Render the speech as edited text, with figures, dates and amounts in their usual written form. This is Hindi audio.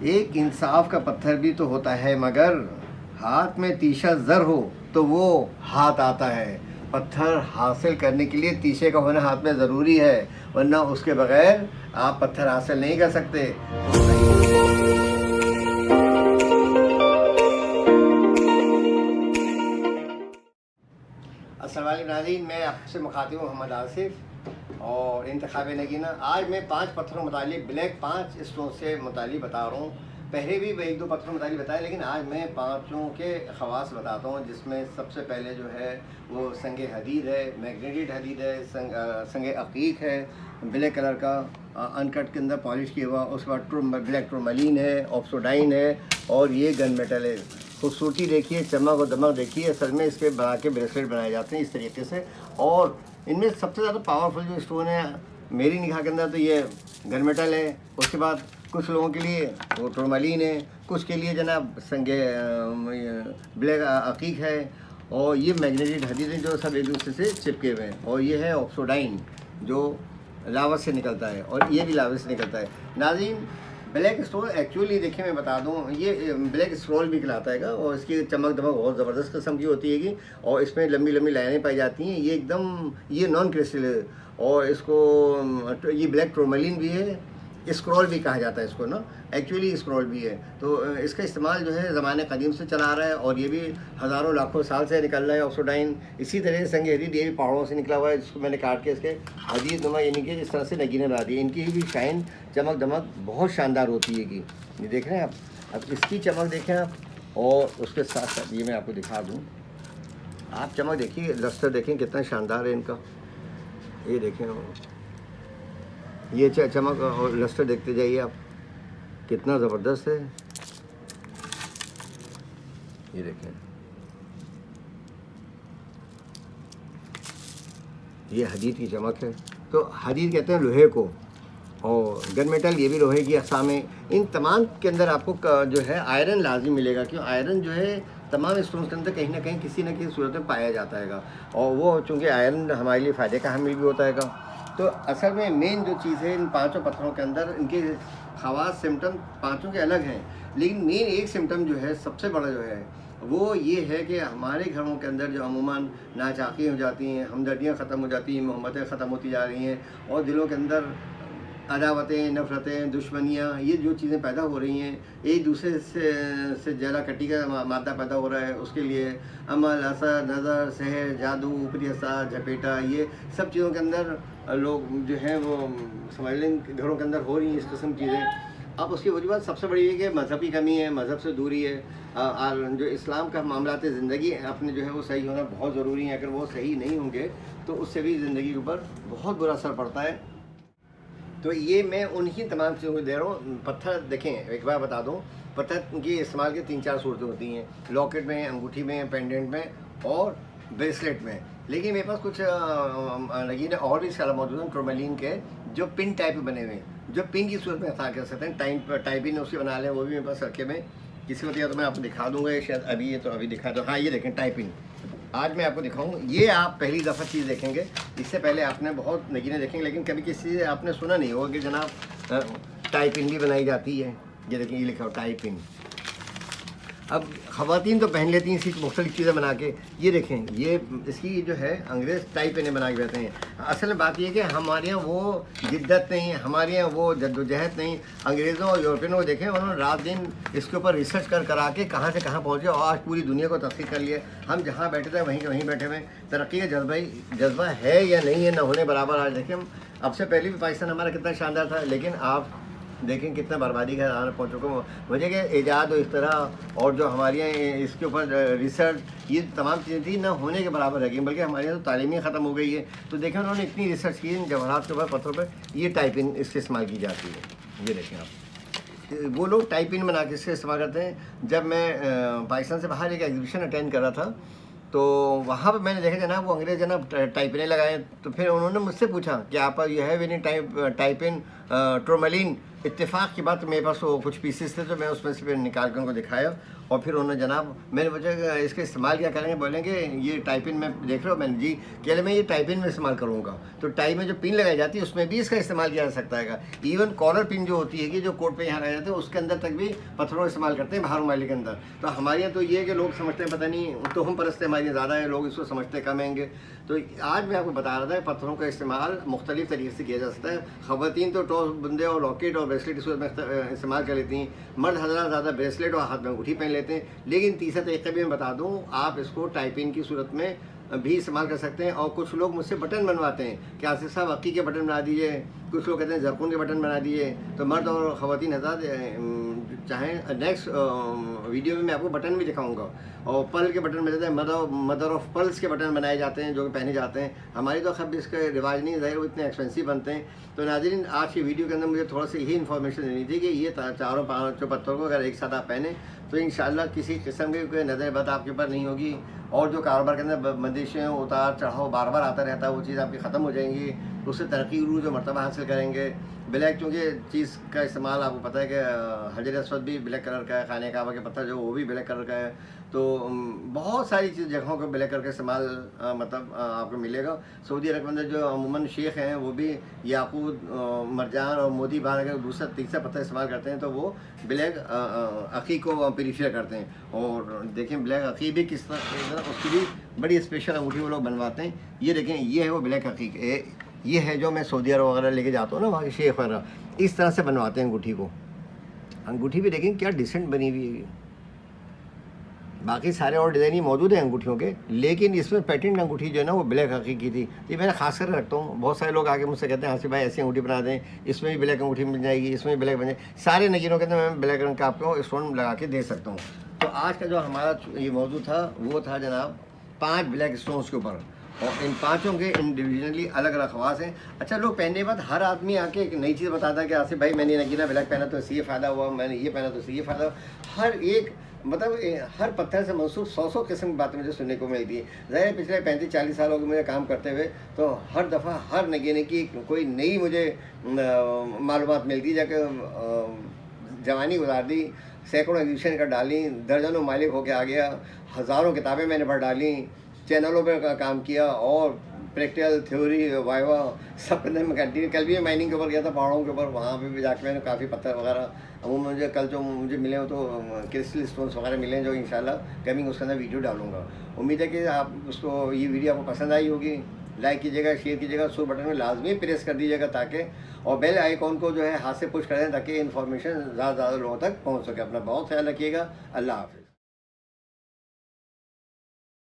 एक इंसाफ का पत्थर भी तो होता है, मगर हाथ में तीशा जर हो तो वो हाथ आता है। पत्थर हासिल करने के लिए तीशे का होना हाथ में ज़रूरी है, वरना उसके बगैर आप पत्थर हासिल नहीं कर सकते। अस्सलाम वालेकुम नाज़रीन, मैं आपसे मुखातिब हूँ मोहम्मद आसिफ और इंतखाब नगीना। आज मैं 5 पत्थरों मुतालिक ब्लैक 5 स्टोन से मुतालिक बता रहा हूँ। पहले भी 1-2 पत्थरों मुतालिक बताया, लेकिन आज मैं 5 के ख़वास बताता हूँ, जिसमें सबसे पहले जो है वो संगे हदीद है, मैग्नेटेड हदीद है, संगे अकीक है, ब्लैक कलर का अनकट के अंदर पॉलिश किया हुआ। उसके बाद ब्लैक टूरमलीन है, ऑक्सोडाइन है और ये गन मेटल है। खूबसूरती देखिए, चमक और दमक देखिए। असल में इसके बना के ब्रेसलेट बनाए जाते हैं इस तरीके से। और इनमें सबसे ज़्यादा पावरफुल जो स्टोन है मेरी निगाह के अंदर तो ये गन मेटल है। उसके बाद कुछ लोगों के लिए वो टूरमलीन है, कुछ के लिए जनाब संगे ब्लैक अकीक है, और ये मैग्नेटेड हदीद है जो सब एक दूसरे से चिपके हुए हैं। और ये है ऑक्सोडाइन जो लावा से निकलता है, और ये भी लावा से निकलता है। नाज़रीन, ब्लैक स्टोन एक्चुअली देखिए मैं बता दूं, ये ब्लैक स्क्रॉल भी कहलाता है, और इसकी चमक दमक बहुत ज़बरदस्त किस्म की होती है और इसमें लंबी लंबी लाइनें पाई जाती हैं। ये एकदम ये नॉन क्रिस्टल है, और इसको ये ब्लैक टूरमलीन भी है, स्क्रॉल भी कहा जाता है इसको ना, एक्चुअली स्क्रॉल भी है। तो इसका इस्तेमाल जो है ज़माने कदीम से चला आ रहा है, और ये भी हज़ारों लाखों साल से निकल रहा है ऑक्सोडाइन। इसी तरह से संग हदीद ये भी पहाड़ों से निकला हुआ है, जिसको मैंने काट के इसके हदीद नुमा यानी कि जिस तरह से नगीने बना दी। इनकी भी शाइन चमक दमक बहुत शानदार होती है कि ये देख रहे हैं आप। अब इसकी चमक देखें आप, और उसके साथ साथ ये मैं आपको दिखा दूँ। आप चमक देखिए, लस्टर देखें कितना शानदार है इनका। ये देखें, ये चमक और लस्टर देखते जाइए आप, कितना ज़बरदस्त है। ये देखें, ये हदीद की चमक है। तो हदीद कहते हैं लोहे को, और गन मेटल ये भी लोहे की अक़साम है। इन तमाम के अंदर आपको जो है आयरन लाजिम मिलेगा, क्यों आयरन जो है तमाम स्टोन के अंदर कहीं ना कहीं किसी न किसी सूरत में पाया जाता है, और वो चूँकि आयरन हमारे लिए फ़ायदे का हामिल भी होता है। तो असल में मेन जो चीज़ है इन 5 पत्थरों के अंदर, इनके ख़वास सिम्टम 5 के अलग हैं, लेकिन मेन एक सिम्टम जो है सबसे बड़ा जो है वो ये है कि हमारे घरों के अंदर जो अमूमन नाचाकियाँ हो जाती हैं, हमदर्दियाँ ख़त्म हो जाती हैं, मोहब्बतें ख़त्म होती जा रही हैं, और दिलों के अंदर अदावतें, नफ़रतें, दुश्मनियाँ, ये जो चीज़ें पैदा हो रही हैं, एक दूसरे से जला कटी का मादा पैदा हो रहा है, उसके लिए अमल, असर, नज़र, सहर, जादू, ऊपरी असर, झपेटा, ये सब चीज़ों के अंदर लोग जो हैं वो समझ लें घरों के अंदर हो रही हैं इस किस्म की चीज़ें। अब उसकी वजह सबसे बड़ी है कि मज़हब की कमी है, मज़हब से दूरी है। जो इस्लाम का मामलात ज़िंदगी अपने जो है वो सही होना बहुत ज़रूरी है। अगर वो सही नहीं होंगे तो उससे भी ज़िंदगी के ऊपर बहुत बुरा असर पड़ता है। तो ये मैं उन्हीं तमाम चीज़ों को दे रहा हूँ। पत्थर देखें, एक बार बता दूँ, पत्थर की इस्तेमाल की 3-4 सूरतें होती हैं, लॉकेट में, अंगूठी में, पेंडेंट में और ब्रेसलेट में। लेकिन मेरे पास कुछ नगीने और भी सारा मौजूद हैं टूरमलीन के, जो पिन टाइप बने हुए हैं, जो पिन की सूरत में हथा कर सकते हैं। टाइपिन उसके बना लें, वो भी मेरे पास रखे में किसी वक्त, या तो मैं आपको दिखा दूँगा, शायद अभी ये तो अभी दिखा दो। हाँ, ये देखें टाइपिन, आज मैं आपको दिखाऊँ। ये आप पहली दफ़ा चीज़ देखेंगे, इससे पहले आपने बहुत नगीने देखेंगे, लेकिन कभी किसी से आपने सुना नहीं होगा कि जनाब टाइपिन भी बनाई जाती है। ये देखें, ये लिखा हो टाइपिन। अब ख़वातीन तो पहन लेती हैं इसी मुख्तलिफ़ चीज़ें बना के। ये देखें, ये इसकी जो है अंग्रेज़ टाइप इन्हें बना के रहते हैं। असल में बात ये है कि हमारे यहाँ वो जिद्दत नहीं, हमारे यहाँ वो जद्दोजहद नहीं। अंग्रेज़ों और यूरोपियनों को देखें, उन्होंने रात दिन इसके ऊपर रिसर्च करा के कहाँ से कहाँ पहुँचे, और आज पूरी दुनिया को तस्कीर कर लिया। हम जहाँ बैठे थे वहीं के वहीं बैठे हुए। तरक्की का जज्बा है या नहीं है, ना होने बराबर। आज देखें, हम अब से पहले भी पाकिस्तान हमारा कितना शानदार था, लेकिन आप देखें कितना बर्बादी का राह पहुँच चुका हूँ। मुझे कि ईजाद और इख्तिराअ और जो हमारे यहाँ इसके ऊपर रिसर्च, ये तमाम चीज़ें थी ना होने के बराबर रह गई, बल्कि हमारे यहाँ तो तालीम ही ख़त्म हो गई है। तो देखें, उन्होंने इतनी रिसर्च की इन जवाहरात के ऊपर, पत्थरों पर, ये टाइपिन इससे इस्तेमाल की जाती है। ये देखें आप, वो लोग टाइपिन बना के इससे इस्तेमाल करते हैं। जब मैं पाकिस्तान से बाहर एक एग्जीबिशन अटेंड कर रहा था, तो वहाँ पर मैंने देखा जनाब वो अंग्रेज़ जनाब टाइपिने लगाए। तो फिर उन्होंने मुझसे पूछा कि आप ये है विनी टाइपिन टूरमलीन। इत्तेफाक की बात, मेरे पास वो कुछ पीसेस थे, तो मैं उसमें से फिर निकाल कर उनको दिखाया, और फिर उन्होंने जनाब मैंने पूछा इसका इस्तेमाल क्या करेंगे, बोलेंगे ये टाइपिन में देख रहे हो मैंने जी, कह रहे मैं ये टाइपिन में इस्तेमाल करूँगा। तो टाई में जो पिन लगाई जाती है उसमें भी इसका इस्तेमाल किया जा सकता है। इवन कॉलर पिन जो होती है कि जो कोट पे यहाँ लगाए जाते हैं उसके अंदर तक भी पत्थरों का इस्तेमाल करते हैं बाहर रुमाली के अंदर। तो हमारे यहाँ तो ये है कि लोग समझते हैं पता नहीं तो हम परस्ते हमारी ज़्यादा है, लोग इसको समझते कम हैंगे। तो आज मैं आपको बता रहा था पत्थरों का इस्तेमाल मुख्तलिफ तरीके से किया जा सकता है। ख़वातीन तो टॉस बंदे और लॉकेट और ब्रेसलेट इसको इस्तेमाल कर लेती हैं, मर्द हज़रात ज़्यादा ब्रेसलेट और हाथ में अंगूठी पहन लेते हैं। लेकिन तीसरा तरीका भी मैं बता दूँ, आप इसको टाइपिंग की सूरत में भी इस्तेमाल कर सकते हैं। और कुछ लोग मुझसे बटन बनवाते हैं कि आसिफ साहब अक्की के बटन बना दीजिए, कुछ लोग कहते हैं जरकून के बटन बना दिए। तो मर्द और ख़वातीन हज़रात चाहें नेक्स्ट वीडियो में मैं आपको बटन भी दिखाऊंगा। और पर्ल के बटन बनाते हैं, मदर ऑफ पर्ल्स के बटन बनाए जाते हैं जो कि पहने जाते हैं। हमारी तो खैर इसका रिवाज नहीं है, वो इतने एक्सपेंसिव बनते हैं। तो नाज़रीन आज की वीडियो के अंदर मुझे थोड़ा सा यही इन्फॉर्मेशन देनी थी कि ये चारों पाँचों पत्थरों को अगर एक साथ आप पहने तो इंशाल्लाह किसी किस्म की कोई नज़र बद आपके ऊपर नहीं होगी। और जो कारोबार के अंदर बंदिशें उतार चढ़ाव बार बार आता रहता है वो चीज़ आपकी ख़त्म हो जाएंगी, उससे तरक्की रूज और मर्तबा हासिल करेंगे। ब्लैक चूँकि चीज़ का इस्तेमाल आपको पता है कि हजर अस्वद भी ब्लैक कलर का है, खाने काबा के पत्थर जो वो भी ब्लैक कलर का है। तो बहुत सारी चीज़ जगहों को ब्लैक कलर का इस्तेमाल मतलब आपको मिलेगा। सऊदी अरब के अंदर जो अमूमन शेख हैं वो भी याकूत, मरजान और मोती बार अगर दूसरा तीसरा पत्थर इस्तेमाल करते हैं तो वो ब्लैक अक़ीक़ को प्रीफर करते हैं। और देखें ब्लैक अक़ीक़ भी किस तरह उसकी भी बड़ी स्पेशल अंगूठी वो लोग बनवाते हैं। ये देखें ये है वो ब्लैक अक़ीक़, ये है जो मैं सऊदी अरब वगैरह लेके जाता हूँ ना, वहाँ के शेख वगैरह इस तरह से बनवाते हैं अंगूठी को। अंगूठी भी देखें क्या डिसेंट बनी हुई है। बाकी सारे और डिज़ाइन ही मौजूद हैं अंगूठियों के, लेकिन इसमें पैटेंट अंगूठी जो है ना वो ब्लैक अक़ीक़ की थी। ये मैंने खास कर रखता हूँ। बहुत सारे लोग आके मुझसे कहते हैं आसिफ भाई ऐसी अंगूठी बना दें, इसमें भी ब्लैक अंगूठी मिल जाएगी, इसमें भी ब्लैक बन जाएगी। सारे नगीनों के अंदर मैं ब्लैक रंग का आपको स्टोन लगा के दे सकता हूँ। तो आज का जो हमारा ये मौजूद था वो था जनाब 5 ब्लैक स्टोन्स के ऊपर, और इन पाँचों के इंडिविजुअली अलग अलग ख़वास हैं। अच्छा, लोग पहनने के बाद हर आदमी आके एक नई चीज़ बताता है कि आसिफ भाई मैंने नगीना ब्लैक पहना तो इससे ये फ़ायदा हुआ, मैंने ये पहना तो इससे ये फ़ायदा। हर एक मतलब हर पत्थर से मंसूब 100 किस्म की बातें मुझे सुनने को मिलती है। ज़ाहिर पिछले 35-40 साल हो गए मुझे काम करते हुए, तो हर दफ़ा हर नगीने की कोई नई मुझे मालूमात मिलती। जाके जवानी गुजार दी, सैकड़ों एग्जीबिशन कर डाली, दर्जनों मालिक होके आ गया, हज़ारों किताबें मैंने पढ़ डाली, चैनलों पर काम किया और प्रैक्टिकल थ्योरी वाइवा सब के अंदर मैं कंटिन्यू। कल भी मैं माइनिंग के ऊपर गया था पहाड़ों के ऊपर, वहाँ पे भी जाके मैंने काफ़ी पत्थर वगैरह अमूमन मुझे कल जो मुझे मिले हो तो क्रिस्टल स्टोन्स वगैरह मिले जो इंशाल्लाह कमिंग उसके अंदर वीडियो डालूंगा। उम्मीद है कि आप उसको ये वीडियो आपको पसंद आई होगी। लाइक कीजिएगा, शेयर कीजिएगा, शो बटन में लाजमी प्रेस कर दीजिएगा ताकि और बेल आइकॉन को जो है हाथ से पुश कर दें ताकि इन्फॉर्मेशन ज़्यादा लोगों तक पहुँच सके। अपना बहुत ख्याल रखिएगा। अल्लाह हाफ़िज़।